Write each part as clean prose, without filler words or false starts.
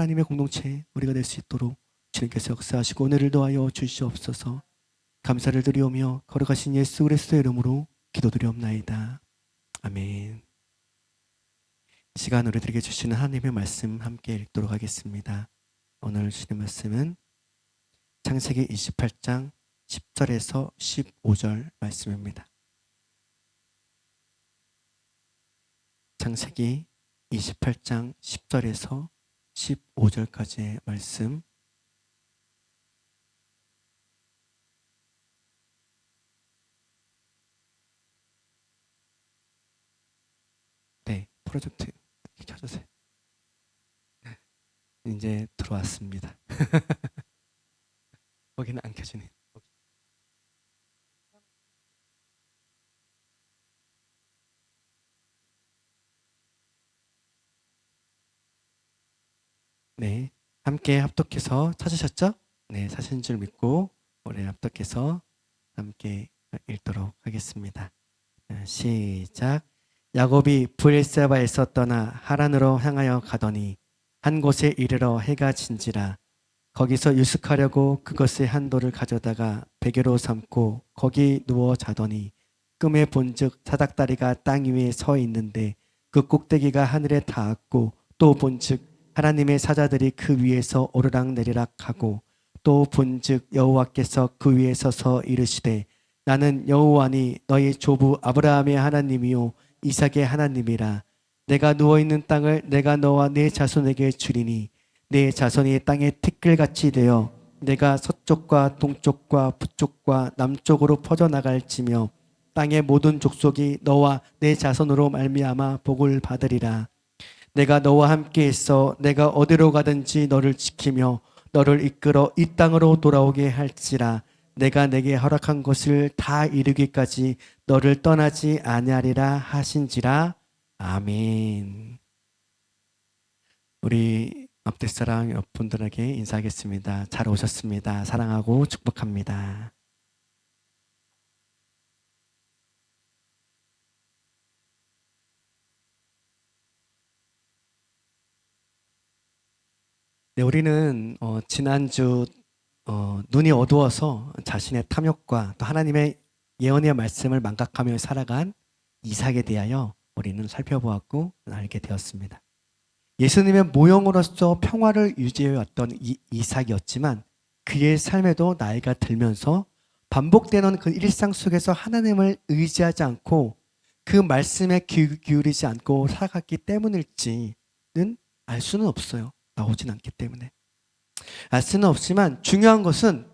하나님의 공동체 우리가 될 수 있도록 주님께서 역사하시고 은혜를 더하여 주시옵소서. 감사를 드리오며 걸어가신 예수 그리스도의 이름으로 기도드리옵나이다. 아멘. 이 시간 우리들에게 주시는 하나님의 말씀 함께 읽도록 하겠습니다. 오늘 주시는 말씀은 창세기 28장 10절에서 15절 말씀입니다. 창세기 28장 10절에서 15절까지의 말씀. 네, 프로젝트 켜주세요. 이제 들어왔습니다. 거기는 안 켜지네. 네, 함께 합독해서 찾으셨죠? 네, 사신 줄 믿고 우리 합독해서 함께 읽도록 하겠습니다. 시작. 야곱이 브엘세바에서 떠나 하란으로 향하여 가더니 한 곳에 이르러 해가 진지라. 거기서 유숙하려고 그것의 한도를 가져다가 베개로 삼고 거기 누워 자더니 꿈에 본즉 사닥다리가 땅 위에 서 있는데 그 꼭대기가 하늘에 닿았고 또 본즉 하나님의 사자들이 그 위에서 오르락내리락 하고 또 본즉 여호와께서 그 위에 서서 이르시되 나는 여호와니 너희 조부 아브라함의 하나님이요 이삭의 하나님이라. 내가 누워있는 땅을 내가 너와 네 자손에게 주리니 네 자손이 땅의 티끌같이 되어 내가 서쪽과 동쪽과 북쪽과 남쪽으로 퍼져나갈지며 땅의 모든 족속이 너와 내 자손으로 말미암아 복을 받으리라. 내가 너와 함께 있어 내가 어디로 가든지 너를 지키며 너를 이끌어 이 땅으로 돌아오게 할지라. 내가 내게 허락한 것을 다 이루기까지 너를 떠나지 아니하리라 하신지라. 아멘. 우리 앞뒷사랑 여러분들에게 인사하겠습니다. 잘 오셨습니다. 사랑하고 축복합니다. 네, 우리는 지난주 눈이 어두워서 자신의 탐욕과 또 하나님의 예언의 말씀을 망각하며 살아간 이삭에 대하여 우리는 살펴보았고 알게 되었습니다. 예수님의 모형으로서 평화를 유지해왔던 이삭이었지만 그의 삶에도 나이가 들면서 반복되는 그 일상 속에서 하나님을 의지하지 않고 그 말씀에 귀 기울이지 않고 살아갔기 때문일지는 알 수는 없어요. 나오진 않기 때문에. 알 수는 없지만 중요한 것은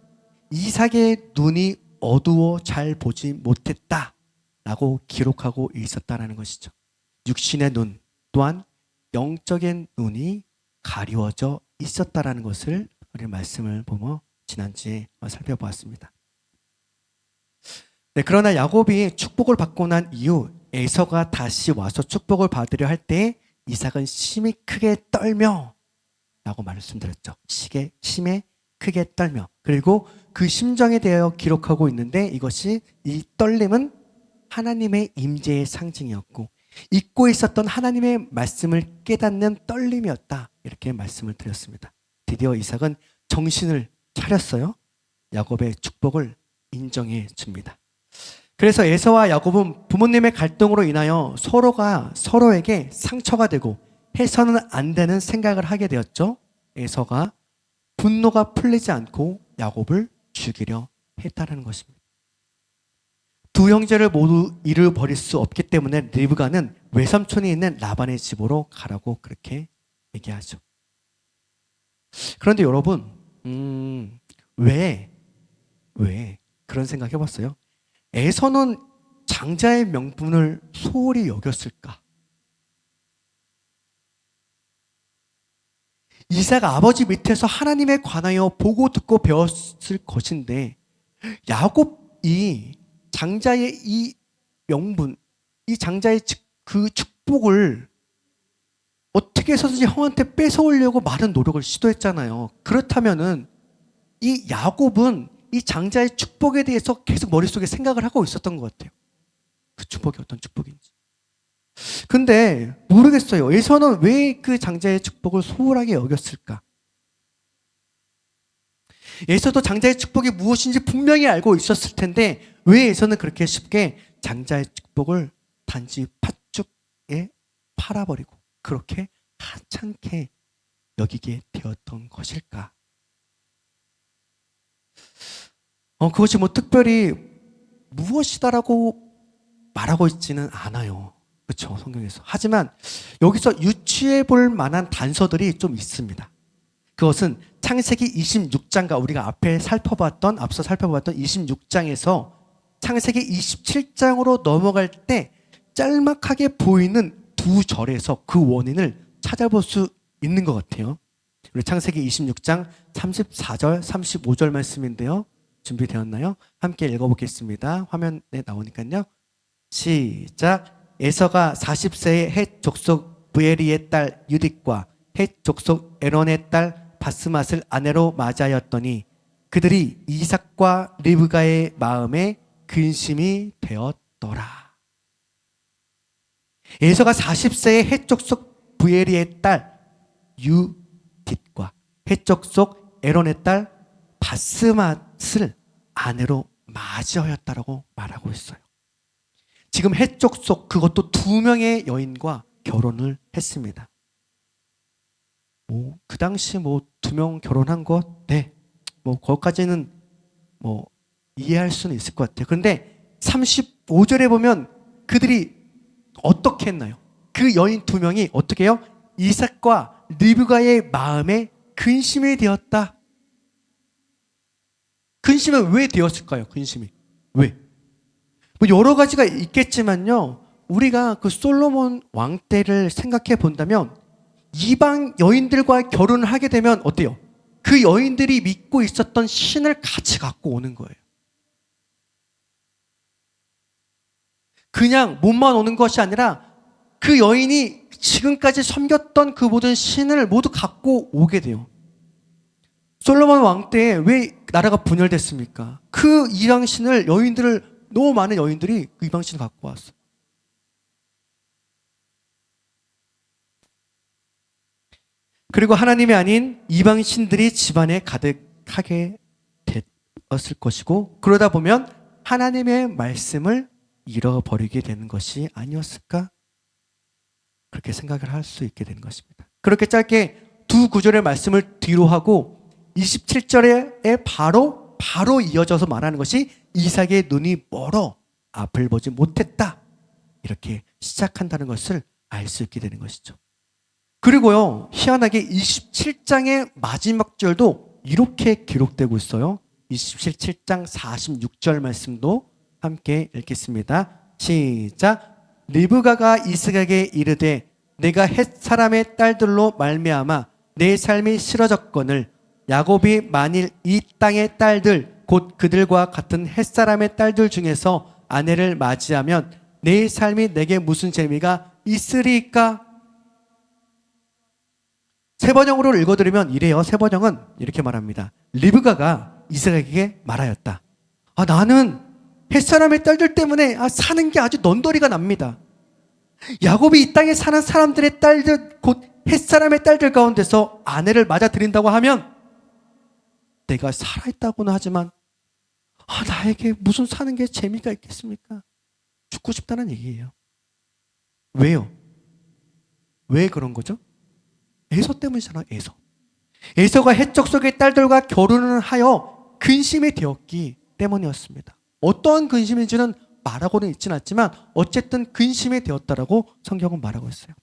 이삭의 눈이 어두워 잘 보지 못했다라고 기록하고 있었다는 것이죠. 육신의 눈 또한 영적인 눈이 가리워져 있었다라는 것을 우리 말씀을 보며 지난주에 살펴보았습니다. 네, 그러나 야곱이 축복을 받고 난 이후 에서가 다시 와서 축복을 받으려 할 때 이삭은 심히 크게 떨며 라고 말씀드렸죠. 심에 크게 떨며. 그리고 그 심정에 대하여 기록하고 있는데 이것이 이 떨림은 하나님의 임재의 상징이었고 잊고 있었던 하나님의 말씀을 깨닫는 떨림이었다. 이렇게 말씀을 드렸습니다. 드디어 이삭은 정신을 차렸어요. 야곱의 축복을 인정해 줍니다. 그래서 에서와 야곱은 부모님의 갈등으로 인하여 서로가 서로에게 상처가 되고 해서는 안 되는 생각을 하게 되었죠. 에서가 분노가 풀리지 않고 야곱을 죽이려 했다는 것입니다. 두 형제를 모두 잃어버릴 수 없기 때문에 리브가는 외삼촌이 있는 라반의 집으로 가라고 그렇게 얘기하죠. 그런데 여러분, 왜 그런 생각 해봤어요? 에서는 장자의 명분을 소홀히 여겼을까? 이삭 아버지 밑에서 하나님에 관하여 보고 듣고 배웠을 것인데 야곱이 장자의 이 명분, 이 장자의 그 축복을 어떻게 해서든지 형한테 뺏어오려고 많은 노력을 시도했잖아요. 그렇다면은 이 야곱은 이 장자의 축복에 대해서 계속 머릿속에 생각을 하고 있었던 것 같아요. 그 축복이 어떤 축복인지. 근데 모르겠어요. 에서는 왜 그 장자의 축복을 소홀하게 여겼을까? 에서도 장자의 축복이 무엇인지 분명히 알고 있었을 텐데 왜 에서는 그렇게 쉽게 장자의 축복을 단지 팥죽에 팔아버리고 그렇게 하찮게 여기게 되었던 것일까? 그것이 뭐 특별히 무엇이다라고 말하고 있지는 않아요. 그렇죠, 성경에서. 하지만 여기서 유추해 볼 만한 단서들이 좀 있습니다. 그것은 창세기 26장과 우리가 앞서 살펴봤던 26장에서 창세기 27장으로 넘어갈 때 짤막하게 보이는 두 절에서 그 원인을 찾아볼 수 있는 것 같아요. 우리 창세기 26장 34절, 35절 말씀인데요. 준비되었나요? 함께 읽어보겠습니다. 화면에 나오니까요. 시작. 에서가 40세의 헷 족속 부에리의 딸 유딕과 헷 족속 에론의 딸 바스맛을 아내로 맞이하였더니 그들이 이삭과 리브가의 마음에 근심이 되었더라. 에서가 40세의 헷 족속 부에리의 딸 유딕과 헷 족속 에론의 딸 바스맛을 아내로 맞이하였다라고 말하고 있어요. 지금 헷 족속 그것도 두 명의 여인과 결혼을 했습니다. 그 당시 두 명 결혼한 것, 네, 거기까지는 이해할 수는 있을 것 같아요. 그런데 35절에 보면 그들이 어떻게 했나요? 그 여인 두 명이 어떻게 해요? 이삭과 리브가의 마음에 근심이 되었다. 근심은 왜 되었을까요? 근심이 왜? 여러 가지가 있겠지만요. 우리가 그 솔로몬 왕 때를 생각해 본다면 이방 여인들과 결혼을 하게 되면 어때요? 그 여인들이 믿고 있었던 신을 같이 갖고 오는 거예요. 그냥 몸만 오는 것이 아니라 그 여인이 지금까지 섬겼던 그 모든 신을 모두 갖고 오게 돼요. 솔로몬 왕 때에 왜 나라가 분열됐습니까? 그 이방신을 너무 많은 여인들이 그 이방신을 갖고 왔어요. 그리고 하나님이 아닌 이방신들이 집안에 가득하게 되었을 것이고 그러다 보면 하나님의 말씀을 잃어버리게 되는 것이 아니었을까? 그렇게 생각을 할 수 있게 되는 것입니다. 그렇게 짧게 두 구절의 말씀을 뒤로 하고 27절에 바로 이어져서 말하는 것이 이삭의 눈이 멀어 앞을 보지 못했다. 이렇게 시작한다는 것을 알 수 있게 되는 것이죠. 그리고요, 희한하게 27장의 마지막 절도 이렇게 기록되고 있어요. 27장 46절 말씀도 함께 읽겠습니다. 시작. 리브가가 이삭에게 이르되 내가 헷 사람의 딸들로 말미암아 내 삶이 싫어졌거늘 야곱이 만일 이 땅의 딸들 곧 그들과 같은 헷 사람의 딸들 중에서 아내를 맞이하면 내 삶이 내게 무슨 재미가 있으리까? 세번역으로 읽어드리면 이래요. 세번역은 이렇게 말합니다. 리브가가 이삭에게 말하였다. 나는 헷사람의 딸들 때문에 사는 게 아주 넌더리가 납니다. 야곱이 이 땅에 사는 사람들의 딸들 곧 헷사람의 딸들 가운데서 아내를 맞아들인다고 하면 내가 살아있다고는 하지만 나에게 무슨 사는 게 재미가 있겠습니까? 죽고 싶다는 얘기예요. 왜요? 왜 그런 거죠? 에서 때문이잖아. 에서가 헷 족속의 딸들과 결혼을 하여 근심이 되었기 때문이었습니다. 어떠한 근심인지는 말하고는 있지는 않지만 어쨌든 근심이 되었다라고 성경은 말하고 있어요.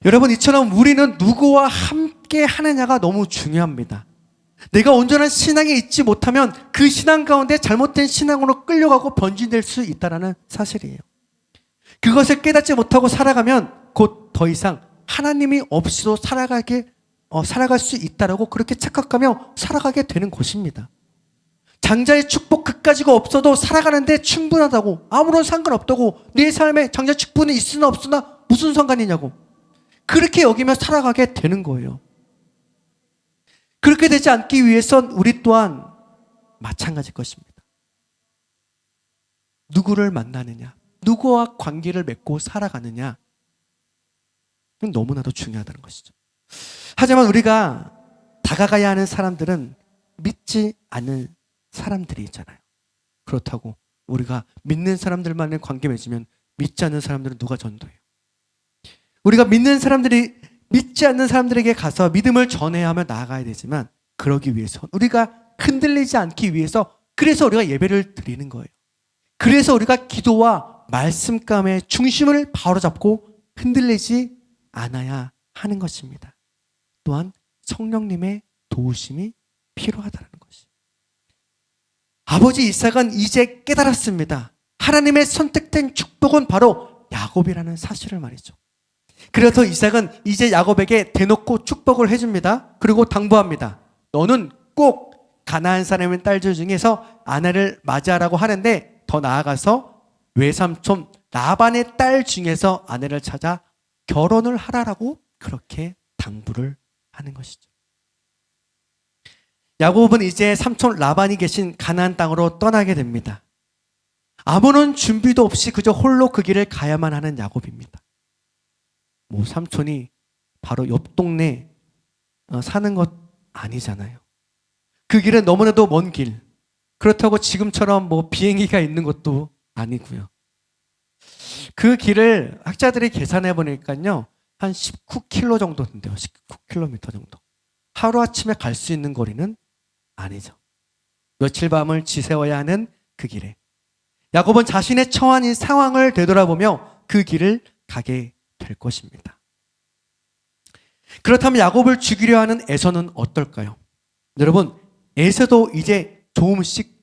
여러분, 이처럼 우리는 누구와 함께 하느냐가 너무 중요합니다. 내가 온전한 신앙에 있지 못하면 그 신앙 가운데 잘못된 신앙으로 끌려가고 변질될 수 있다는 사실이에요. 그것을 깨닫지 못하고 살아가면 곧 더 이상 하나님이 없이도 살아갈 수 있다라고 그렇게 착각하며 살아가게 되는 것입니다. 장자의 축복 그까지가 없어도 살아가는데 충분하다고, 아무런 상관없다고, 내 삶에 장자 축복은 있으나 없으나 무슨 상관이냐고 그렇게 여기며 살아가게 되는 거예요. 그렇게 되지 않기 위해선 우리 또한 마찬가지일 것입니다. 누구를 만나느냐, 누구와 관계를 맺고 살아가느냐, 이건 너무나도 중요하다는 것이죠. 하지만 우리가 다가가야 하는 사람들은 믿지 않는 사람들이 있잖아요. 그렇다고 우리가 믿는 사람들만의 관계 맺으면 믿지 않는 사람들은 누가 전도해요? 우리가 믿지 않는 사람들에게 가서 믿음을 전해야 하며 나아가야 되지만, 그러기 위해서 우리가 흔들리지 않기 위해서, 그래서 우리가 예배를 드리는 거예요. 그래서 우리가 기도와 말씀감의 중심을 바로잡고 흔들리지 않아야 하는 것입니다. 또한 성령님의 도우심이 필요하다는 것이. 아버지 이삭은 이제 깨달았습니다. 하나님의 선택된 축복은 바로 야곱이라는 사실을 말이죠. 그래서 이삭은 이제 야곱에게 대놓고 축복을 해줍니다. 그리고 당부합니다. 너는 꼭 가나안 사람의 딸들 중에서 아내를 맞이하라고 하는데, 더 나아가서 외삼촌 라반의 딸 중에서 아내를 찾아 결혼을 하라라고 그렇게 당부를 하는 것이죠. 야곱은 이제 삼촌 라반이 계신 가나안 땅으로 떠나게 됩니다. 아무런 준비도 없이 그저 홀로 그 길을 가야만 하는 야곱입니다. 삼촌이 바로 옆 동네 사는 것 아니잖아요. 그 길은 너무나도 먼 길. 그렇다고 지금처럼 비행기가 있는 것도 아니고요. 그 길을 학자들이 계산해 보니까요, 한 19km 정도 된대요. 19km 정도. 하루아침에 갈 수 있는 거리는 아니죠. 며칠 밤을 지새워야 하는 그 길에 야곱은 자신의 처한 이 상황을 되돌아보며 그 길을 가게 될 것입니다. 그렇다면 야곱을 죽이려 하는 에서는 어떨까요? 여러분, 에서도 이제 조금씩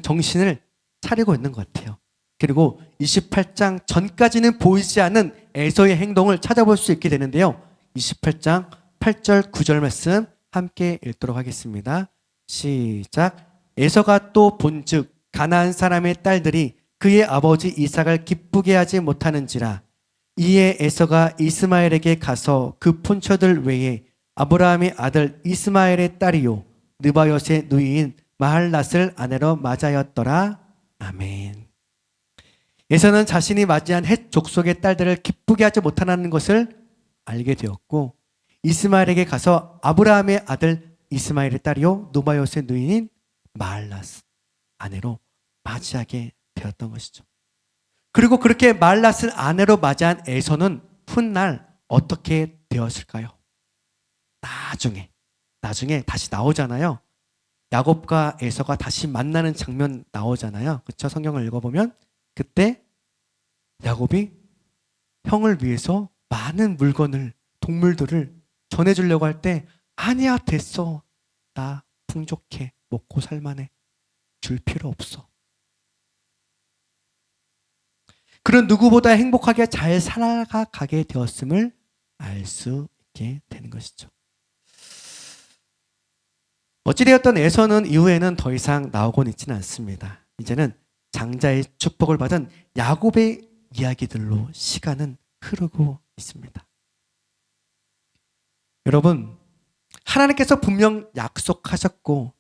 정신을 차리고 있는 것 같아요. 그리고 28장 전까지는 보이지 않는 에서의 행동을 찾아볼 수 있게 되는데요. 28장 8절 9절 말씀 함께 읽도록 하겠습니다. 시작. 에서가 또 본즉 가나안 사람의 딸들이 그의 아버지 이삭을 기쁘게 하지 못하는지라. 이에 에서가 이스마엘에게 가서 그 폰처들 외에 아브라함의 아들 이스마엘의 딸이요 느바요의 누이인 마할랏을 아내로 맞이하였더라. 아멘. 에서는 자신이 맞이한 헷 족속의 딸들을 기쁘게 하지 못하는 것을 알게 되었고, 이스마엘에게 가서 아브라함의 아들 이스마엘의 딸이요 느바요의 누이인 마할랏 아내로 맞이하게 되었던 것이죠. 그리고 그렇게 마할랏을 아내로 맞이한 에서는 훗날 어떻게 되었을까요? 나중에 다시 나오잖아요. 야곱과 에서가 다시 만나는 장면 나오잖아요. 그렇죠? 성경을 읽어보면 그때 야곱이 형을 위해서 많은 물건을, 동물들을 전해주려고 할 때, 아니야 됐어, 나 풍족해, 먹고 살만해, 줄 필요 없어. 그런 누구보다 행복하게 잘 살아가게 되었음을 알 수 있게 되는 것이죠. 어찌되었던 에서는 이후에는 더 이상 나오곤 있지는 않습니다. 이제는 장자의 축복을 받은 야곱의 이야기들로 시간은 흐르고 있습니다. 여러분, 하나님께서 분명 약속하셨고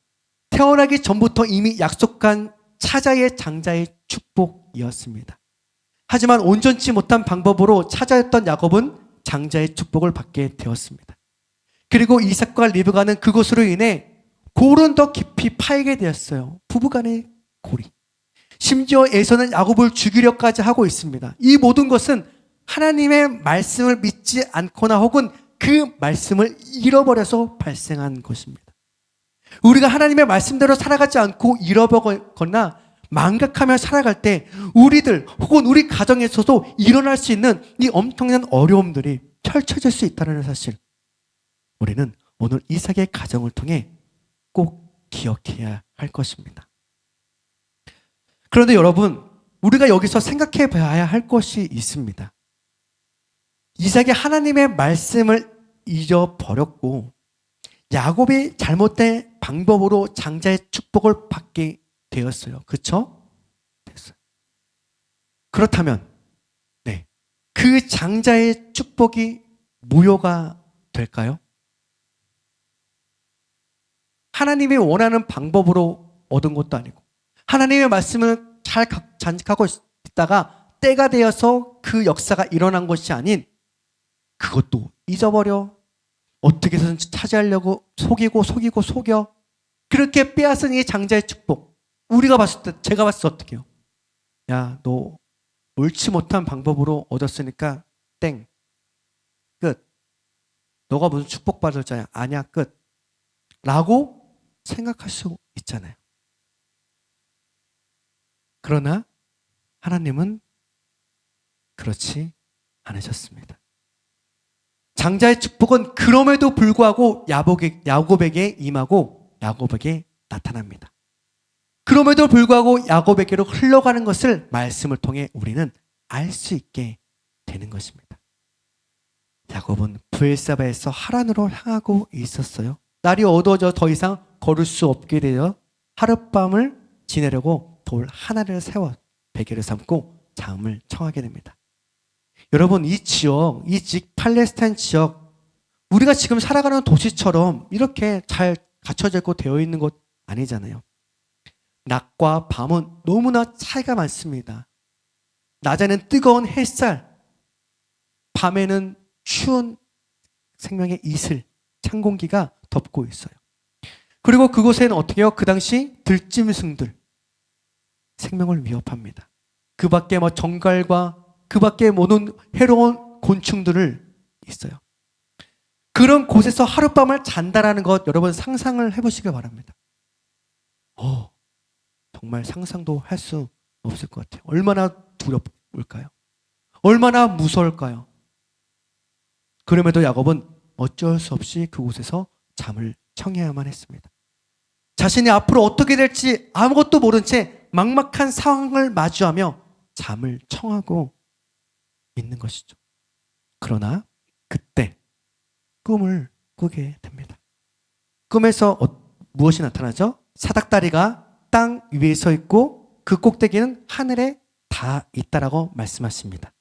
태어나기 전부터 이미 약속한 차자의 장자의 축복이었습니다. 하지만 온전치 못한 방법으로 차자였던 야곱은 장자의 축복을 받게 되었습니다. 그리고 이삭과 리브가는 그것으로 인해 골은 더 깊이 파이게 되었어요. 부부간의 골이. 심지어 에서는 야곱을 죽이려까지 하고 있습니다. 이 모든 것은 하나님의 말씀을 믿지 않거나 혹은 그 말씀을 잃어버려서 발생한 것입니다. 우리가 하나님의 말씀대로 살아가지 않고 잃어버거나 망각하며 살아갈 때 우리들 혹은 우리 가정에서도 일어날 수 있는 이 엄청난 어려움들이 펼쳐질 수 있다는 사실, 우리는 오늘 이삭의 가정을 통해 꼭 기억해야 할 것입니다. 그런데 여러분, 우리가 여기서 생각해 봐야 할 것이 있습니다. 이삭이 하나님의 말씀을 잊어버렸고 야곱이 잘못된 방법으로 장자의 축복을 받게 되었어요. 그렇죠? 됐어요. 그렇다면 그 장자의 축복이 무효가 될까요? 하나님이 원하는 방법으로 얻은 것도 아니고 하나님의 말씀을 잘 간직하고 있다가 때가 되어서 그 역사가 일어난 것이 아닌 그것도 잊어버려. 어떻게 해서든 차지하려고 속여. 그렇게 빼앗은 이 장자의 축복. 우리가 봤을 때, 제가 봤을 때 어떻게 해요? 야, 너 옳지 못한 방법으로 얻었으니까 땡. 끝. 너가 무슨 축복받을 자야. 아니야, 끝. 라고 생각할 수 있잖아요. 그러나 하나님은 그렇지 않으셨습니다. 장자의 축복은 그럼에도 불구하고 야곱에게 임하고 야곱에게 나타납니다. 그럼에도 불구하고 야곱에게로 흘러가는 것을 말씀을 통해 우리는 알 수 있게 되는 것입니다. 야곱은 브엘사바에서 하란으로 향하고 있었어요. 날이 어두워져 더 이상 걸을 수 없게 되어 하룻밤을 지내려고 돌 하나를 세워 베개를 삼고 잠을 청하게 됩니다. 여러분, 이 지역, 팔레스타인 지역, 우리가 지금 살아가는 도시처럼 이렇게 잘 갖춰져 있고 되어 있는 곳 아니잖아요. 낮과 밤은 너무나 차이가 많습니다. 낮에는 뜨거운 햇살, 밤에는 추운 생명의 이슬, 찬 공기가 덮고 있어요. 그리고 그곳에는 어떻게 해요? 그 당시 들짐승들, 생명을 위협합니다. 그 밖에 정갈과 그 밖에 모든 해로운 곤충들을 있어요. 그런 곳에서 하룻밤을 잔다라는 것 여러분 상상을 해보시기 바랍니다. 정말 상상도 할 수 없을 것 같아요. 얼마나 두렵을까요? 얼마나 무서울까요? 그럼에도 야곱은 어쩔 수 없이 그곳에서 잠을 청해야만 했습니다. 자신이 앞으로 어떻게 될지 아무것도 모른 채 막막한 상황을 마주하며 잠을 청하고 있는 것이죠. 그러나 그때 꿈을 꾸게 됩니다. 꿈에서 무엇이 나타나죠? 사닥다리가 땅 위에 서 있고 그 꼭대기는 하늘에 닿아 있다라고 말씀하십니다.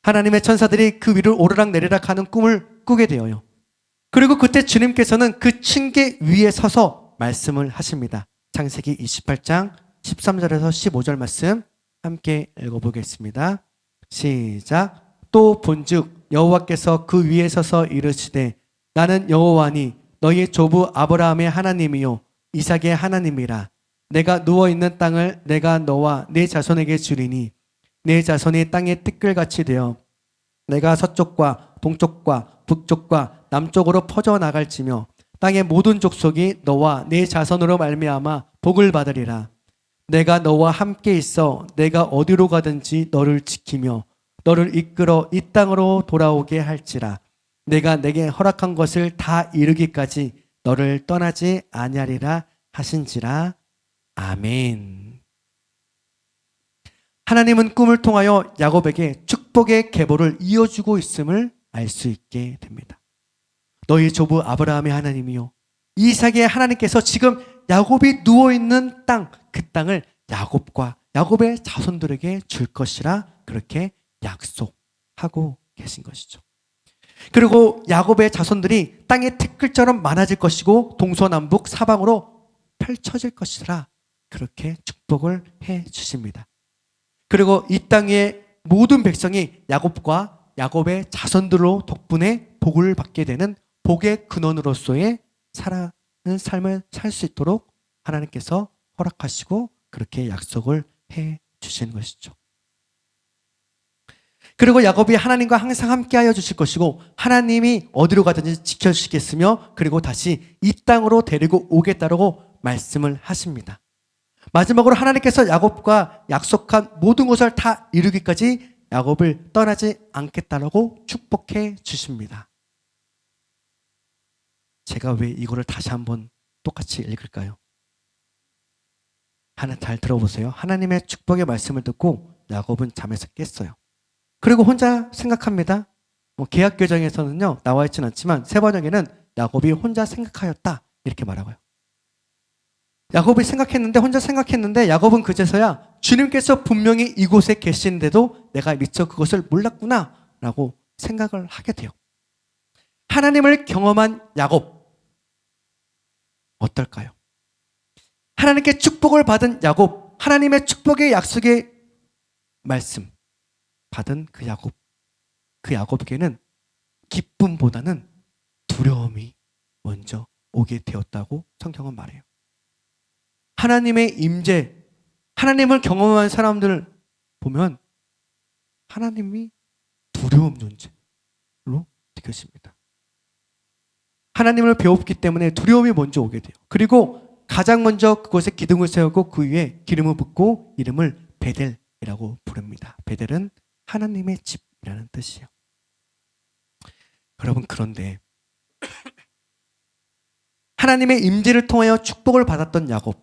하나님의 천사들이 그 위를 오르락내리락 하는 꿈을 꾸게 되어요. 그리고 그때 주님께서는 그 층계 위에 서서 말씀을 하십니다. 창세기 28장 13절에서 15절 말씀 함께 읽어보겠습니다. 시작. 또 본즉 여호와께서 그 위에 서서 이르시되 나는 여호와니 너희 조부 아브라함의 하나님이요 이삭의 하나님이라. 내가 누워있는 땅을 내가 너와 네 자손에게 주리니 네 자손이 땅의 티끌같이 되어 내가 서쪽과 동쪽과 북쪽과 남쪽으로 퍼져나갈지며 땅의 모든 족속이 너와 네 자손으로 말미암아 복을 받으리라. 내가 너와 함께 있어 내가 어디로 가든지 너를 지키며 너를 이끌어 이 땅으로 돌아오게 할지라. 내가 내게 허락한 것을 다 이루기까지 너를 떠나지 아니하리라 하신지라. 아멘. 하나님은 꿈을 통하여 야곱에게 축복의 계보를 이어주고 있음을 알 수 있게 됩니다. 너희 조부 아브라함의 하나님이요 이삭의 하나님께서 지금 야곱이 누워있는 땅, 그 땅을 야곱과 야곱의 자손들에게 줄 것이라 그렇게 약속하고 계신 것이죠. 그리고 야곱의 자손들이 땅의 티끌처럼 많아질 것이고 동서남북 사방으로 펼쳐질 것이라 그렇게 축복을 해 주십니다. 그리고 이 땅의 모든 백성이 야곱과 야곱의 자손들로 덕분에 복을 받게 되는 복의 근원으로서의 살아가는 삶을 살 수 있도록 하나님께서 허락하시고 그렇게 약속을 해 주시는 것이죠. 그리고 야곱이 하나님과 항상 함께하여 주실 것이고 하나님이 어디로 가든지 지켜주시겠으며 그리고 다시 이 땅으로 데리고 오겠다라고 말씀을 하십니다. 마지막으로 하나님께서 야곱과 약속한 모든 것을 다 이루기까지 야곱을 떠나지 않겠다라고 축복해 주십니다. 제가 왜 이거를 다시 한번 똑같이 읽을까요? 하나 잘 들어보세요. 하나님의 축복의 말씀을 듣고 야곱은 잠에서 깼어요. 그리고 혼자 생각합니다. 개역개정에서는요 나와 있지는 않지만 세번역에는 야곱이 혼자 생각하였다 이렇게 말하고요. 야곱이 혼자 생각했는데 야곱은 그제서야 주님께서 분명히 이곳에 계시는데도 내가 미처 그것을 몰랐구나 라고 생각을 하게 돼요. 하나님을 경험한 야곱 어떨까요? 하나님께 축복을 받은 야곱, 하나님의 축복의 약속에 말씀 받은 그 야곱에게는 기쁨보다는 두려움이 먼저 오게 되었다고 성경은 말해요. 하나님의 임재, 하나님을 경험한 사람들을 보면 하나님이 두려움 존재로 느껴집니다. 하나님을 배웠기 때문에 두려움이 먼저 오게 돼요. 그리고 가장 먼저 그곳에 기둥을 세우고 그 위에 기름을 붓고 이름을 베델이라고 부릅니다. 베델은 하나님의 집이라는 뜻이에요. 여러분, 그런데 하나님의 임재를 통하여 축복을 받았던 야곱,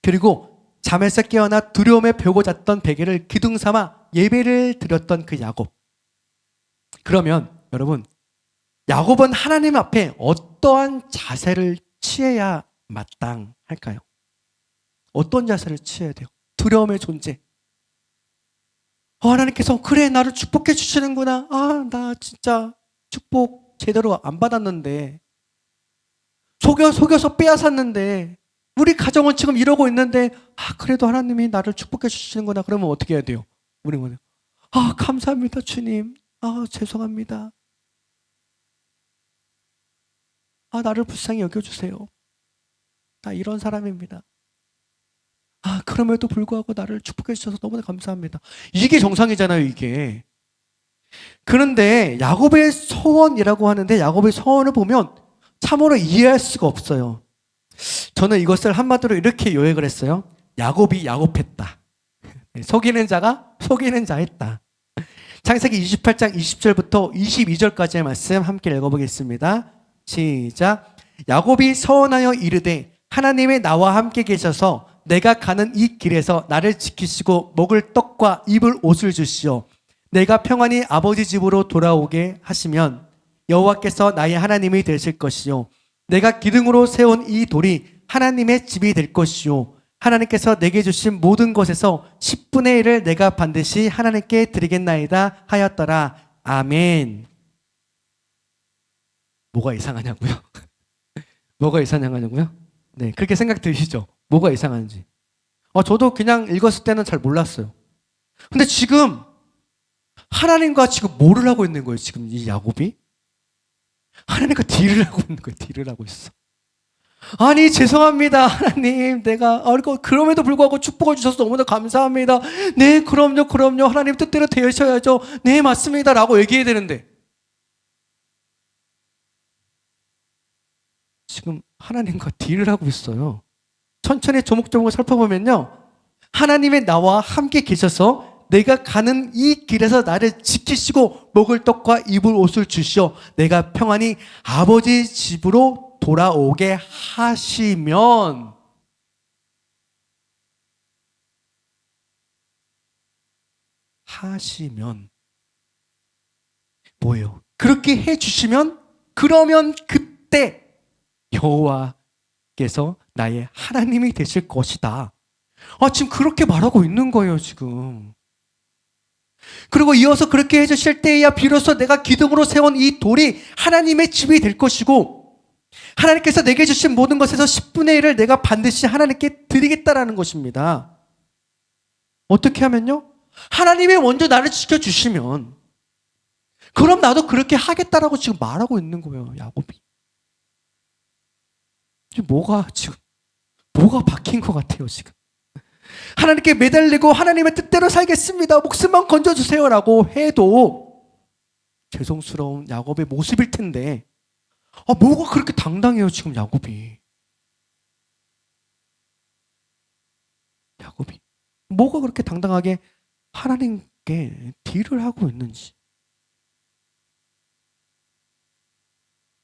그리고 잠에서 깨어나 두려움에 벼고 잤던 베개를 기둥 삼아 예배를 드렸던 그 야곱. 그러면 여러분, 야곱은 하나님 앞에 어떠한 자세를 취해야 마땅할까요? 어떤 자세를 취해야 돼요? 두려움의 존재. 하나님께서 그래 나를 축복해 주시는구나. 나 진짜 축복 제대로 안 받았는데, 속여서 빼앗았는데, 우리 가정은 지금 이러고 있는데 그래도 하나님이 나를 축복해 주시는구나. 그러면 어떻게 해야 돼요? 우리는 감사합니다 주님. 죄송합니다. 나를 불쌍히 여겨주세요. 나 이런 사람입니다. 그럼에도 불구하고 나를 축복해 주셔서 너무나 감사합니다. 이게 정상이잖아요, 이게. 그런데 야곱의 소원이라고 하는데, 야곱의 소원을 보면 참으로 이해할 수가 없어요. 저는 이것을 한마디로 이렇게 요약을 했어요. 야곱이 야곱했다. 속이는 자가 속이는 자 했다. 창세기 28장 20절부터 22절까지의 말씀 함께 읽어보겠습니다. 시작. 야곱이 서원하여 이르되 하나님의 나와 함께 계셔서 내가 가는 이 길에서 나를 지키시고 먹을 떡과 입을 옷을 주시오. 내가 평안히 아버지 집으로 돌아오게 하시면 여호와께서 나의 하나님이 되실 것이요 내가 기둥으로 세운 이 돌이 하나님의 집이 될 것이요 하나님께서 내게 주신 모든 것에서 10분의 1을 내가 반드시 하나님께 드리겠나이다 하였더라. 아멘. 뭐가 이상하냐고요? 뭐가 이상하냐고요? 네, 그렇게 생각 드시죠? 뭐가 이상한지. 저도 그냥 읽었을 때는 잘 몰랐어요. 근데 지금 하나님과 지금 뭐를 하고 있는 거예요? 지금 이 야곱이? 하나님과 딜을 하고 있는 거예요. 딜을 하고 있어. 아니 죄송합니다 하나님, 내가 그럼에도 불구하고 축복을 주셔서 너무나 감사합니다. 네 그럼요 하나님 뜻대로 되셔야죠. 네 맞습니다 라고 얘기해야 되는데 지금 하나님과 딜을 하고 있어요. 천천히 조목조목 살펴보면요, 하나님의 나와 함께 계셔서 내가 가는 이 길에서 나를 지키시고 먹을 떡과 입을 옷을 주시어 내가 평안히 아버지 집으로 돌아오게 하시면 뭐예요? 그렇게 해주시면 그러면 그때 여호와께서 나의 하나님이 되실 것이다. 지금 그렇게 말하고 있는 거예요 지금. 그리고 이어서 그렇게 해주실 때에야 비로소 내가 기둥으로 세운 이 돌이 하나님의 집이 될 것이고 하나님께서 내게 주신 모든 것에서 10분의 1을 내가 반드시 하나님께 드리겠다라는 것입니다. 어떻게 하면요? 하나님이 먼저 나를 지켜주시면 그럼 나도 그렇게 하겠다라고 지금 말하고 있는 거예요, 야곱이. 뭐가 박힌 것 같아요, 지금. 하나님께 매달리고 하나님의 뜻대로 살겠습니다. 목숨만 건져주세요라고 해도 죄송스러운 야곱의 모습일 텐데 뭐가 그렇게 당당해요, 지금 야곱이. 뭐가 그렇게 당당하게 하나님께 딜을 하고 있는지.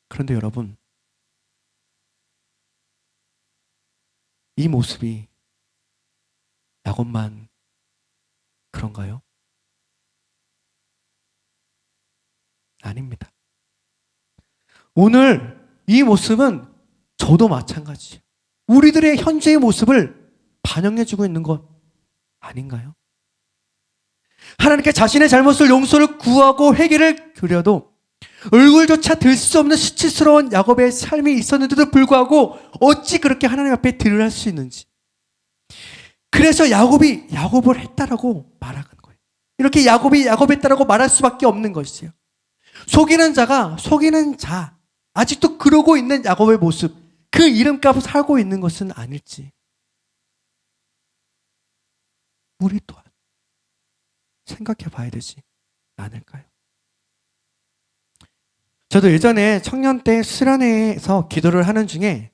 그런데 여러분, 이 모습이 야곱만 그런가요? 아닙니다. 오늘 이 모습은 저도 마찬가지예요. 우리들의 현재의 모습을 반영해주고 있는 것 아닌가요? 하나님께 자신의 잘못을 용서를 구하고 회개를 그려도 얼굴조차 들 수 없는 수치스러운 야곱의 삶이 있었는데도 불구하고 어찌 그렇게 하나님 앞에 딜을 할 수 있는지. 그래서 야곱이 야곱을 했다라고 말하는 거예요. 이렇게 야곱이 야곱했다라고 말할 수밖에 없는 것이에요. 속이는 자가 속이는 자, 아직도 그러고 있는 야곱의 모습, 그 이름값을 살고 있는 것은 아닐지 우리 또한 생각해 봐야 되지 않을까요? 저도 예전에 청년 때 수련회에서 기도를 하는 중에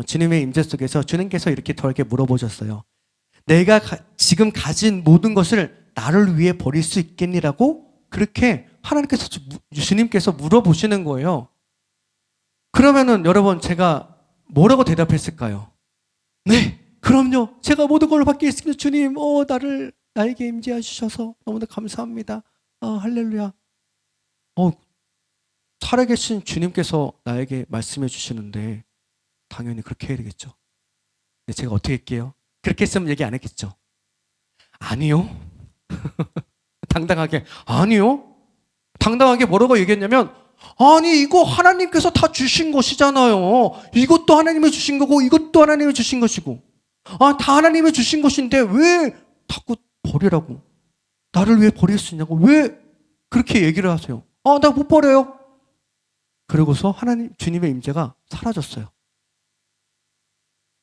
주님의 임재 속에서 주님께서 이렇게 저에게 물어보셨어요. 내가 지금 가진 모든 것을 나를 위해 버릴 수 있겠니라고 그렇게 하나님께서 주님께서 물어보시는 거예요. 그러면은 여러분 제가 뭐라고 대답했을까요? 네, 그럼요. 제가 모든 걸 받게 있습니다. 주님, 나에게 임재해 주셔서 너무나 감사합니다. 할렐루야. 살아계신 주님께서 나에게 말씀해 주시는데 당연히 그렇게 해야 되겠죠. 근데 제가 어떻게 할게요? 그렇게 했으면 얘기 안 했겠죠. 아니요. 당당하게 아니요. 당당하게 뭐라고 얘기했냐면 아니 이거 하나님께서 다 주신 것이잖아요. 이것도 하나님이 주신 거고 이것도 하나님이 주신 것이고 다 하나님이 주신 것인데 왜 자꾸 버리라고 나를 왜 버릴 수 있냐고 왜 그렇게 얘기를 하세요. 나 못 버려요. 그러고서 주님의 임재가 사라졌어요.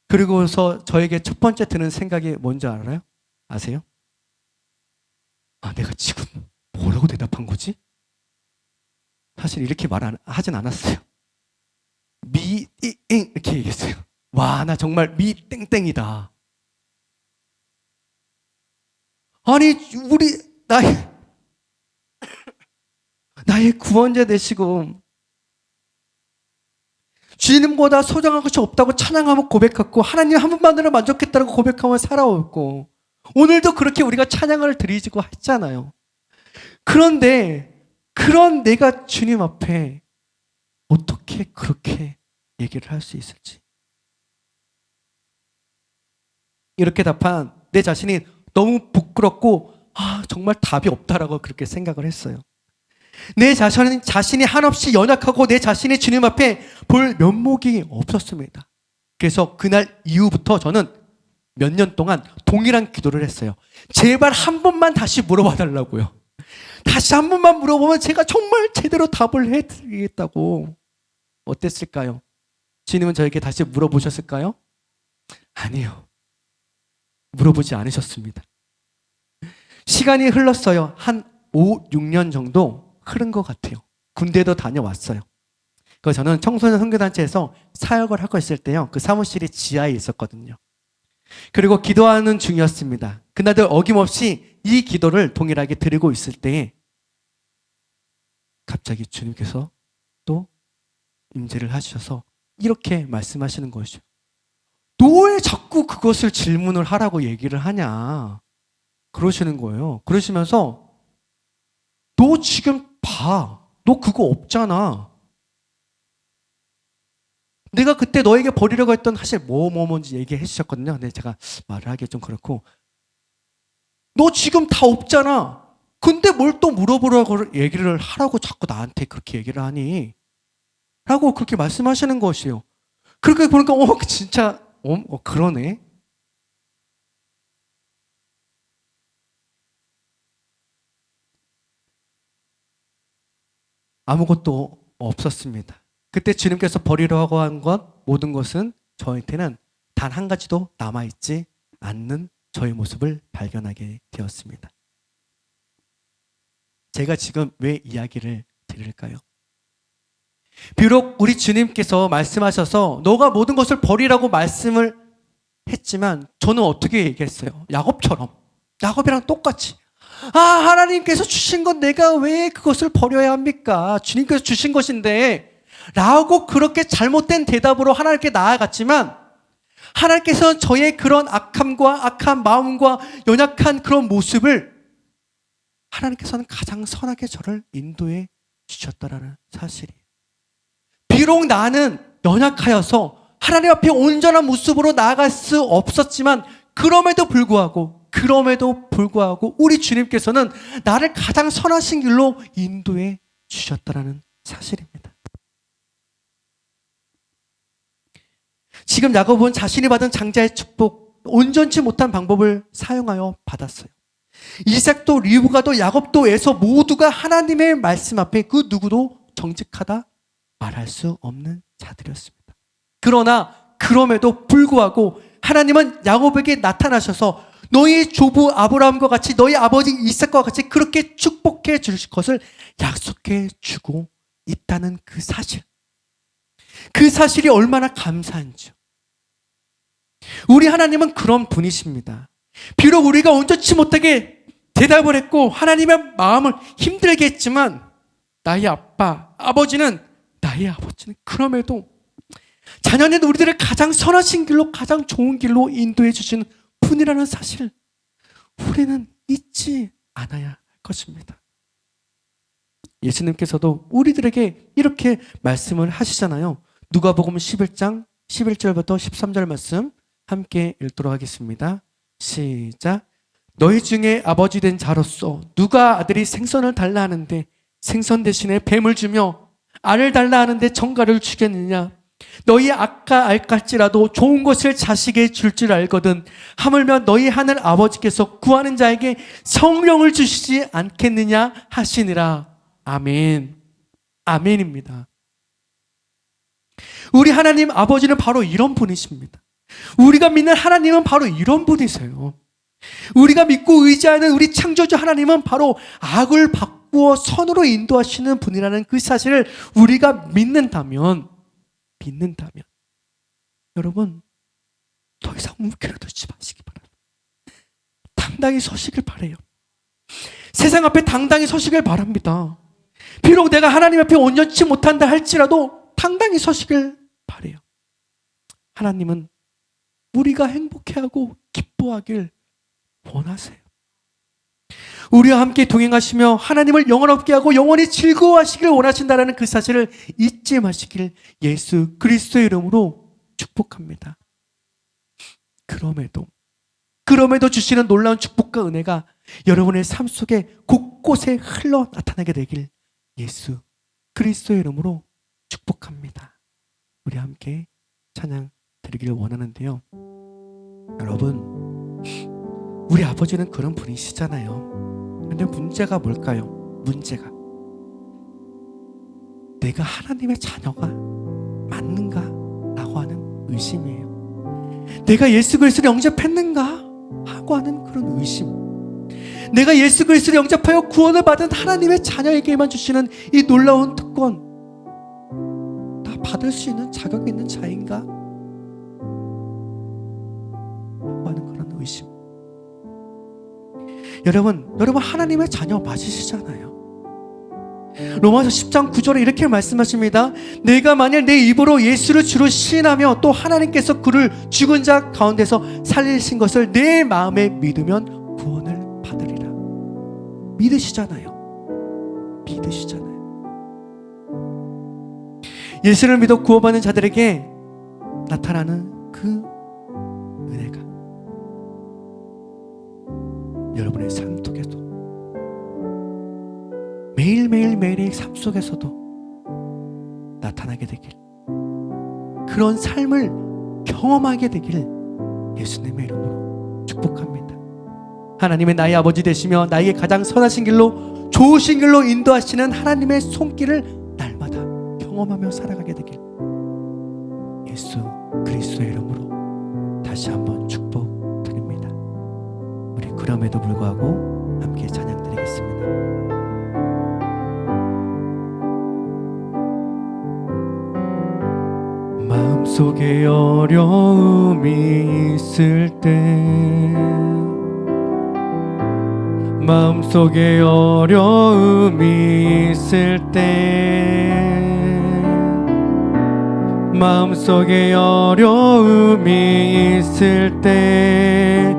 그리고서 저에게 첫 번째 드는 생각이 뭔지 알아요? 아세요? 내가 지금 뭐라고 대답한 거지? 사실 이렇게 하진 않았어요. 이렇게 얘기했어요. 와, 나 정말 땡땡이다. 아니, 나의 구원자 되시고, 주님보다 소중한 것이 없다고 찬양하며 고백했고, 하나님 한 분만으로 만족했다고 고백하며 살아왔고, 오늘도 그렇게 우리가 찬양을 드리고 했잖아요. 그런데, 그런 내가 주님 앞에 어떻게 그렇게 얘기를 할 수 있을지. 이렇게 답한 내 자신이 너무 부끄럽고, 정말 답이 없다라고 그렇게 생각을 했어요. 내 자신이 한없이 연약하고 내 자신이 주님 앞에 볼 면목이 없었습니다. 그래서 그날 이후부터 저는 몇 년 동안 동일한 기도를 했어요. 제발 한 번만 다시 물어봐 달라고요. 다시 한 번만 물어보면 제가 정말 제대로 답을 해드리겠다고. 어땠을까요? 주님은 저에게 다시 물어보셨을까요? 아니요. 물어보지 않으셨습니다. 시간이 흘렀어요. 한 5, 6년 정도 흐른 것 같아요. 군대도 다녀왔어요. 그래서 저는 청소년 선교단체에서 사역을 하고 있을 때요. 그 사무실이 지하에 있었거든요. 그리고 기도하는 중이었습니다. 그날도 어김없이 이 기도를 동일하게 드리고 있을 때에 갑자기 주님께서 또 임재를 하셔서 이렇게 말씀하시는 것이죠. 너 왜 자꾸 그것을 질문을 하라고 얘기를 하냐. 그러시는 거예요. 그러시면서 너 지금 봐. 너 그거 없잖아. 내가 그때 너에게 버리려고 했던 사실 뭔지 얘기해 주셨거든요. 근데 제가 말을 하기 좀 그렇고 너 지금 다 없잖아. 근데 뭘 또 물어보라고 얘기를 하라고 자꾸 나한테 그렇게 얘기를 하니? 라고 그렇게 말씀하시는 것이에요. 그렇게 보니까 진짜 그러네. 아무것도 없었습니다. 그때 주님께서 버리라고 한 것 모든 것은 저한테는 단 한 가지도 남아있지 않는 저의 모습을 발견하게 되었습니다. 제가 지금 왜 이야기를 드릴까요? 비록 우리 주님께서 말씀하셔서 너가 모든 것을 버리라고 말씀을 했지만 저는 어떻게 얘기했어요? 야곱이랑 똑같이 하나님께서 주신 건 내가 왜 그것을 버려야 합니까? 주님께서 주신 것인데 라고 그렇게 잘못된 대답으로 하나님께 나아갔지만 하나님께서는 저의 그런 악함과 악한 마음과 연약한 그런 모습을 하나님께서는 가장 선하게 저를 인도해 주셨다라는 사실이에요. 비록 나는 연약하여서 하나님 앞에 온전한 모습으로 나아갈 수 없었지만 그럼에도 불구하고 우리 주님께서는 나를 가장 선하신 길로 인도해 주셨다라는 사실입니다. 지금 야곱은 자신이 받은 장자의 축복, 온전치 못한 방법을 사용하여 받았어요. 이삭도 리브가도 야곱도 에서 모두가 하나님의 말씀 앞에 그 누구도 정직하다 말할 수 없는 자들이었습니다. 그러나 그럼에도 불구하고 하나님은 야곱에게 나타나셔서 너희 조부 아브라함과 같이 너희 아버지 이삭과 같이 그렇게 축복해 주실 것을 약속해 주고 있다는 그 사실. 그 사실이 얼마나 감사한지요. 우리 하나님은 그런 분이십니다. 비록 우리가 온전치 못하게 대답을 했고 하나님의 마음을 힘들게 했지만 나의 아버지는 그럼에도 자녀는 우리들을 가장 선하신 길로 가장 좋은 길로 인도해 주시는 분이라는 사실 우리는 잊지 않아야 할 것입니다. 예수님께서도 우리들에게 이렇게 말씀을 하시잖아요. 누가복음 11장 11절부터 13절 말씀 함께 읽도록 하겠습니다. 시작. 너희 중에 아버지 된 자로서 누가 아들이 생선을 달라 하는데 생선 대신에 뱀을 주며 알을 달라 하는데 정갈을 주겠느냐? 너희 아까 알갈지라도 좋은 것을 자식에게 줄 줄 알거든 하물며 너희 하늘 아버지께서 구하는 자에게 성령을 주시지 않겠느냐 하시니라. 아멘. 아멘입니다. 우리 하나님 아버지는 바로 이런 분이십니다. 우리가 믿는 하나님은 바로 이런 분이세요. 우리가 믿고 의지하는 우리 창조주 하나님은 바로 악을 바꾸어 선으로 인도하시는 분이라는 그 사실을 우리가 믿는다면 여러분 더 이상 움켜쥐지 마시기 바랍니다. 당당히 서시길 바라요. 세상 앞에 당당히 서시길 바랍니다. 비록 내가 하나님 앞에 온전치 못한다 할지라도 당당히 서시길 바라요. 하나님은 우리가 행복해하고 기뻐하길 원하세요. 우리와 함께 동행하시며 하나님을 영원롭게 하고 영원히 즐거워하시길 원하신다는 그 사실을 잊지 마시길 예수 그리스도의 이름으로 축복합니다. 그럼에도 주시는 놀라운 축복과 은혜가 여러분의 삶 속에 곳곳에 흘러 나타나게 되길 예수 그리스도의 이름으로 축복합니다. 우리 함께 찬양 드리기를 원하는데요. 여러분, 우리 아버지는 그런 분이시잖아요. 근데 문제가 뭘까요? 문제가 내가 하나님의 자녀가 맞는가? 라고 하는 의심이에요. 내가 예수 그리스도를 영접했는가? 하고 하는 그런 의심. 내가 예수 그리스도를 영접하여 구원을 받은 하나님의 자녀에게만 주시는 이 놀라운 특권 다 받을 수 있는 자격이 있는 자인가? 하고 하는 그런 의심. 여러분 하나님의 자녀 맞으시잖아요. 로마서 10장 9절에 이렇게 말씀하십니다. 내가 만일 내 입으로 예수를 주로 시인하며 또 하나님께서 그를 죽은 자 가운데서 살리신 것을 내 마음에 믿으면 구원을 받으리라. 믿으시잖아요. 예수를 믿어 구원받는 자들에게 나타나는 그 은혜가 여러분의 삶 속에도 매일매일의 삶 속에서도 나타나게 되길, 그런 삶을 경험하게 되길 예수님의 이름으로 축복합니다. 하나님의 나의 아버지 되시며 나에게 가장 선하신 길로 좋으신 길로 인도하시는 하나님의 손길을 날마다 경험하며 살아가게 되길 예수 그리스도의 이름으로 다시 한번 축복드립니다. 우리 그럼에도 불구하고 함께 찬양드리겠습니다. 마음속에 어려움이 있을 때, 마음속에 어려움이 있을 때, 마음속에 어려움이 있을 때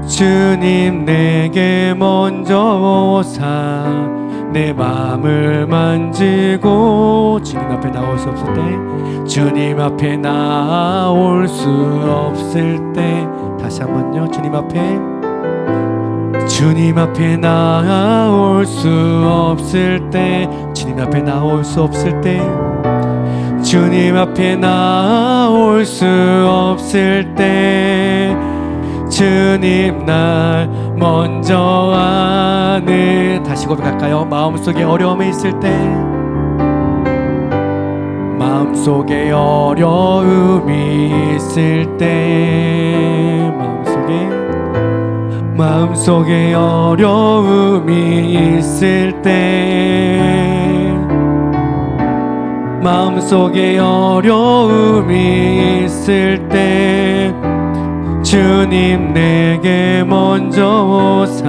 주님 내게 먼저 오사 내 마음을 만지고, 주님 앞에 나올 수 없을 때, 주님 앞에 나올 수 없을 때, 다시 한번요. 주님 앞에 나올 수 없을 때, 주님 앞에 나올 수 없을 때, 주님 앞에 나올 수 없을 때, 주님 날 먼저 아는. 다시 고백할까요? 마음속에 어려움이 있을 때, 마음속에 어려움이 있을 때, 마음속에 어려움이 있을 때, 마음속에 어려움이 있을 때, 주님 내게 먼저 오사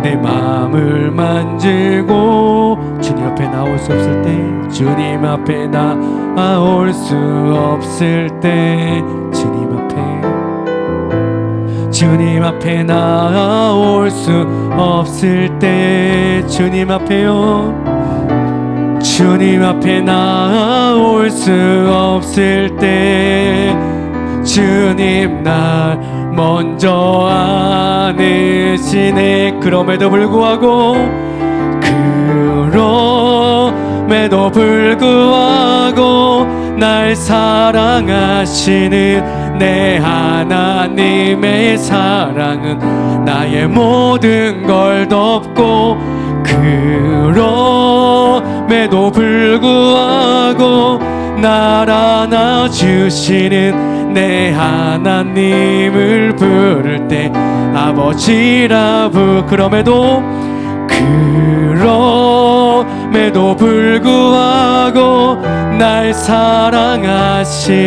내 마음을 만지고. 주님 앞에 나올 수 없을 때, 주님 앞에 나올 수 없을 때, 주님 앞에 나올 수 없을 때, 주님 앞에요. 주님 앞에 나올 수 없을 때, 주님 날 먼저 아시네. 그럼에도 불구하고 날 사랑하시는 내 하나님의 사랑은 나의 모든 걸 덮고, 그럼에도 불구하고 날 안아주시는 내 하나님을 부를 때 아버지라 그럼에도 불구하고 날 사랑하시는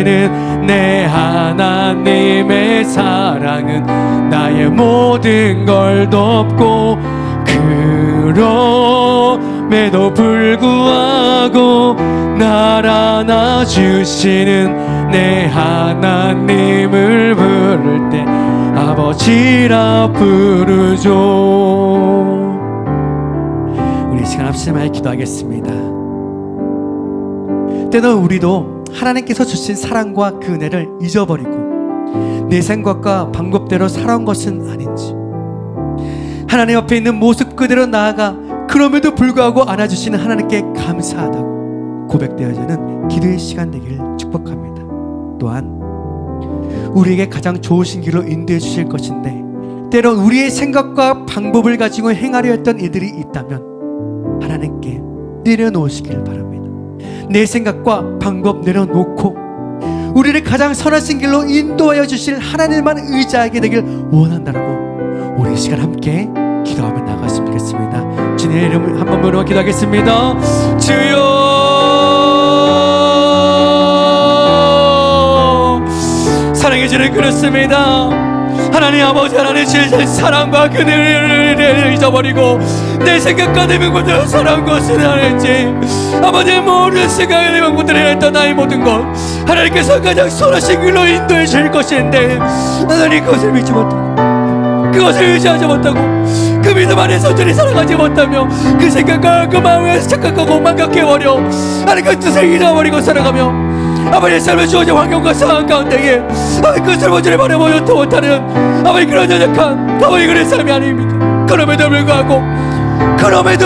내 하나님의 사랑은 나의 모든 걸 덮고, 그럼에도 불구하고 날 안아주시는 내 하나님을 부를 때 아버지라 부르죠. 우리 시간 합심하여 기도하겠습니다. 때로 우리도 하나님께서 주신 사랑과 그 은혜를 잊어버리고 내 생각과 방법대로 살아온 것은 아닌지, 하나님 앞에 있는 모습 그대로 나아가 그럼에도 불구하고 안아주시는 하나님께 감사하다고 고백되어지는 기도의 시간 되기를 축복합니다. 또한 우리에게 가장 좋으신 길로 인도해 주실 것인데, 때론 우리의 생각과 방법을 가지고 행하려 했던 일들이 있다면 하나님께 내려놓으시기를 바랍니다. 내 생각과 방법 내려놓고 우리를 가장 선하신 길로 인도하여 주실 하나님만 의지하게 되길 원한다라고 우리 시간 함께 기도하며 나갔으면 좋겠습니다. 주님의 이름을 한 번만 기도하겠습니다. 주여, 사랑의 주를 그렇습니다. 하나님 아버지, 하나님 주의 사랑과 그 은혜를 잊어버리고 내 생각과 내 명분대로 살아온 것은 아니지. 아버지의 모든 생각과 내 명분대로 했던 나의 모든 것 하나님께서 가장 선하신 길로 인도해 주실 것인데, 하나님 그것을 믿지 못하고 그것을 의지하지 못하고 그 믿음 안에서 온전히 살아가지 못하며 그 생각과 그 마음에서 착각하고 망각해버려 하나님 그 뜻을 잊어버리고 살아가며 아버지의 삶을 주어진 환경과 상황 가운데에 아버지 그것을 온전히 바라보지 못하는 아버지 그런 연약한 아버지 그런 삶이 아닙니까? 그럼에도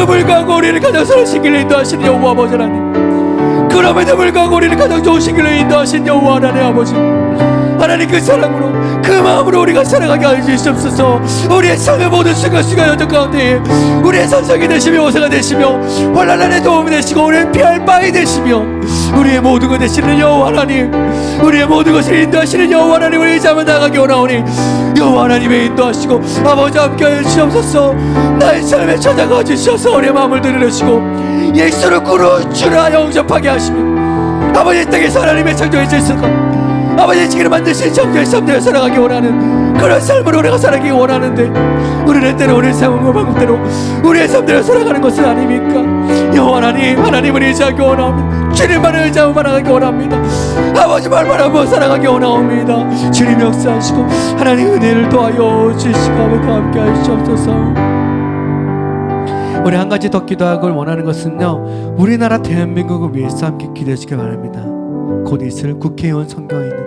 불구하고 우리를 가장 선하신 길로 인도하시는 여호와 아버지 하나님, 그럼에도 불구하고 우리를 가장 좋으신 길로 인도하신 여호와 하나님 아버지, 하나님 그 사랑으로 그 마음으로 우리가 살아가게 하여 주시옵소서. 우리의 삶의 모든 순간순간 여정 가운데 우리의 선성이 되시며 오사가 되시며 환난에 도움이 되시고 우리의 피할 바위 되시며 우리의 모든 것 되시는 여호와 하나님, 우리의 모든 것을 인도하시는 여호와 하나님을 의지하며 나가기 원하오니 여호와 하나님의 인도하시고 아버지 함께하여 주시옵소서. 나의 삶에 찾아가 주셔서 우리의 마음을 들으시고 예수를 구로 주라 영접하게 하시며 아버지 땅에서 하나님의 창조의 질서가 아버지 지기를 만드신 창조의 삶대로 살아가기 원하는 그런 삶으로 우리가 살아가기 원하는데, 우리는 때로 우리의 상황과 방법대로 우리의 삶대로 살아가는 것은 아닙니까? 여호와 하나님, 하나님을 의지하기 원합니다. 주님만을 의지하고 살아가기 원합니다. 아버지 말만 하고 살아가기 원합니다. 주님 역사하시고 하나님 은혜를 도와여 주시고 아버지 함께 하시옵소서. 우리 한 가지 더 기도하길 원하는 것은요, 우리나라 대한민국을 위해서 함께 기도하시기 바랍니다. 곧 있을 국회의원 선거에는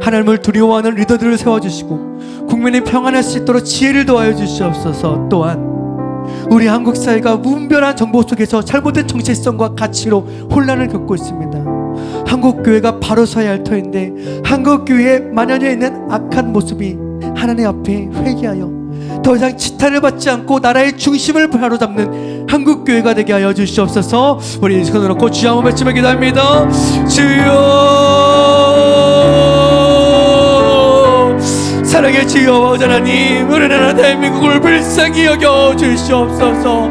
하나님을 두려워하는 리더들을 세워주시고 국민이 평안할 수 있도록 지혜를 도와여 주시옵소서. 또한 우리 한국 사회가 무분별한 정보 속에서 잘못된 정체성과 가치로 혼란을 겪고 있습니다. 한국 교회가 바로 서야 할 터인데 한국 교회에 만연해 있는 악한 모습이 하나님 앞에 회개하여 더 이상 지탄을 받지 않고 나라의 중심을 바로잡는 한국교회가 되게 하여 주시옵소서. 우리 손을 놓고 주여 한번 외치며 기도합니다. 주여, 사랑의 주여 아버지 하나님, 우리나라 대한민국을 불쌍히 여겨 주시옵소서.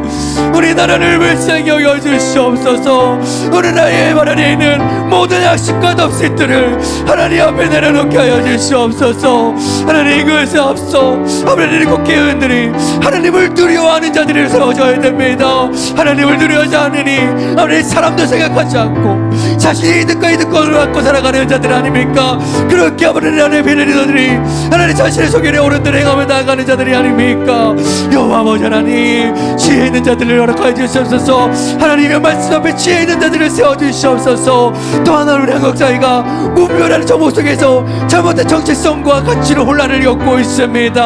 우리나라를 불쌍히 여겨 주시옵소서. 우리나라의 바람에 있는 모든 약식과 덥식들을 하나님 앞에 내려놓게 하여 주시옵소서. 하나님, 이것에 앞서 하나님을 굳게 흔들이 하나님을 두려워하는 자들을 세워줘야 됩니다. 하나님을 두려워하지 않으니 하나님 사람도 생각하지 않고 자신의 이득과 이득권을 갖고 살아가는 자들 아닙니까? 그렇게 하나님 안에 비례리더들이 하나님 자신의 소견에 옳은 대로 행하며 나아가는 자들이 아닙니까? 여호와 아버지 하나님, 지혜 있는 자들을 허락하여 주시옵소서. 하나님의 말씀 앞에 지혜 있는 자들을 세워주시옵소서. 또 하나 우리 한국 사회가 무별한 정보 속에서 잘못된 정체성과 가치로 혼란을 겪고 있습니다.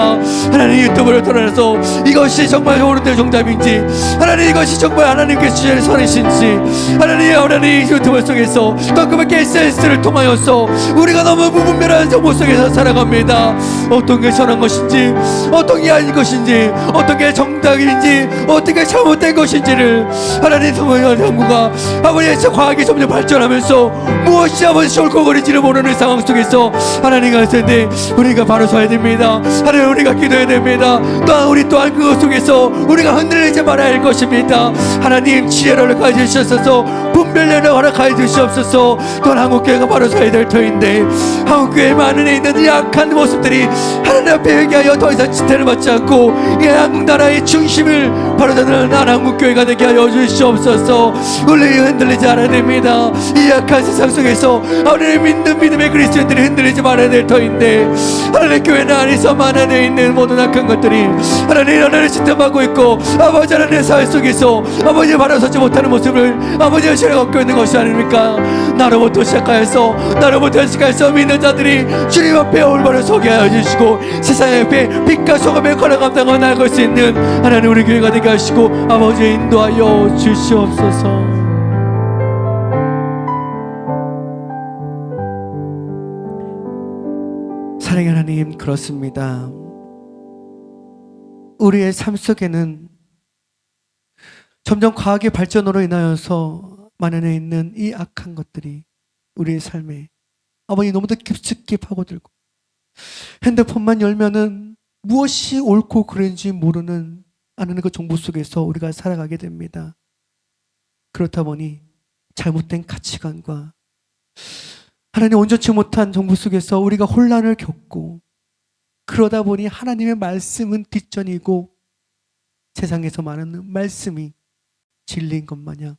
하나님, 유튜브를 통해서 이것이 정말 옳은 대로 정답인지, 하나님 이것이 정말 하나님께 주시는 선이신지, 하나님 유튜브 속에서 가끔밖에 SNS를 통하여서 우리가 너무 무분별한 정보 속에서 살아갑니다. 어떤 게 선한 것인지, 어떤 게 아닌 것인지, 어떤 게 정답인지, 어떤 게 잘못된 것인지를 하나님 정부가 아버지의 과학이 점점 발전하면서 무엇이 아버지 옳고 그른지를 모르는 상황 속에서 하나님 가는데 우리가 바로 서야 됩니다. 하나님, 우리가 기도해야 됩니다. 또한 우리 또한 그것 속에서 우리가 흔들리지 말아야 할 것입니다. 하나님, 지혜를 가져주셔서 분별력을 허락하여 주시옵소서. 또한 한국교회가 바로 서야 될 터인데 한국교회 많은 데 있는 약한 모습들이 하나님 앞에 회개하여 더 이상 지탄을 받지 않고 이 한국 나라의 중심을 바로잡는 한국교회가 되게 하여 주시옵소서. 우리 흔들리지 않아야 됩니다. 이 약한 세상 속에서 하나님 믿는 믿음의 그리스도인들이 흔들리지 말아야 될 터인데 하나님 교회 안에서 만연해 있는 모든 악한 것들이 하나님 지탄받고 있고 아버지 하나님의 사회 속에서 아버지 바라서지 못하는 모습을 아버지의 시를 갖고 있는 것이 아닙니까? 나로부터 시작하여서 믿는 자들이 주님 앞에 올바로 서게 하여 주시고 세상의 앞에 빛과 소금의 권한 감당을 나아갈 수 있는 하나님 우리 교회가 되게 하시고 아버지 인도하여 주시옵소서. 사랑의 하나님, 그렇습니다. 우리의 삶 속에는 점점 과학의 발전으로 인하여서 만연해 있는 이 악한 것들이 우리의 삶에 아버지 너무도 깊숙이 파고들고 핸드폰만 열면은 무엇이 옳고 그른지 모르는 아는 그 정보 속에서 우리가 살아가게 됩니다. 그렇다 보니 잘못된 가치관과 하나님 온전치 못한 정보 속에서 우리가 혼란을 겪고 그러다 보니 하나님의 말씀은 뒷전이고 세상에서 말하는 말씀이 진리인 것 마냥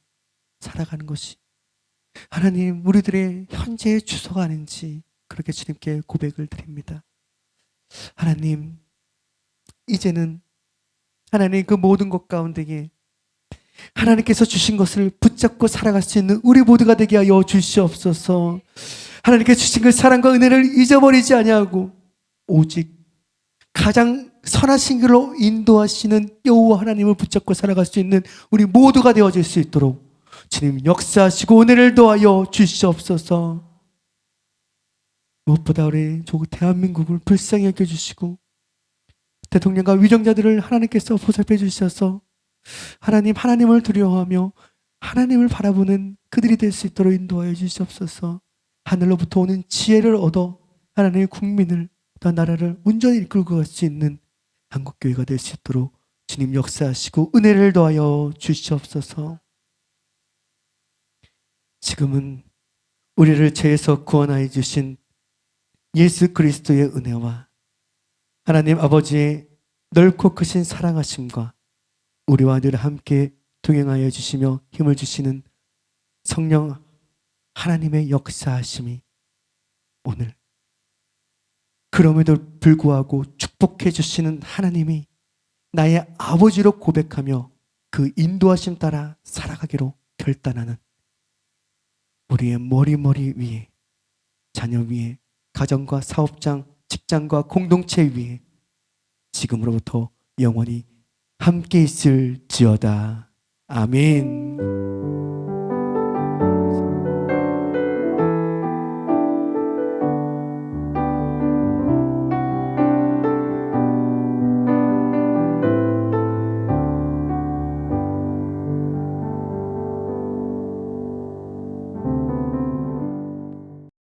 살아가는 것이 하나님 우리들의 현재의 주소가 아닌지 그렇게 주님께 고백을 드립니다. 하나님, 이제는 하나님 그 모든 것 가운데에 하나님께서 주신 것을 붙잡고 살아갈 수 있는 우리 모두가 되게 하여 주시옵소서. 하나님께서 주신 그 사랑과 은혜를 잊어버리지 아니하고 오직 가장 선하신 길로 인도하시는 여호와 하나님을 붙잡고 살아갈 수 있는 우리 모두가 되어질 수 있도록 주님 역사하시고 은혜를 더하여 주시옵소서. 무엇보다 우리 조국 대한민국을 불쌍히 여겨주시고 대통령과 위정자들을 하나님께서 보살펴 주셔서 하나님을 두려워하며 하나님을 바라보는 그들이 될 수 있도록 인도하여 주시옵소서. 하늘로부터 오는 지혜를 얻어 하나님의 국민을 또 나라를 온전히 이끌고 갈 수 있는 한국교회가 될 수 있도록 주님 역사하시고 은혜를 더하여 주시옵소서. 지금은 우리를 죄에서 구원하여 주신 예수 그리스도의 은혜와 하나님 아버지의 넓고 크신 사랑하심과 우리와 늘 함께 동행하여 주시며 힘을 주시는 성령 하나님의 역사하심이 오늘 그럼에도 불구하고 축복해 주시는 하나님이 나의 아버지로 고백하며 그 인도하심 따라 살아가기로 결단하는 우리의 머리 위에 자녀 위에 가정과 사업장 직장과 공동체 위에 지금으로부터 영원히 함께 있을지어다. 아멘.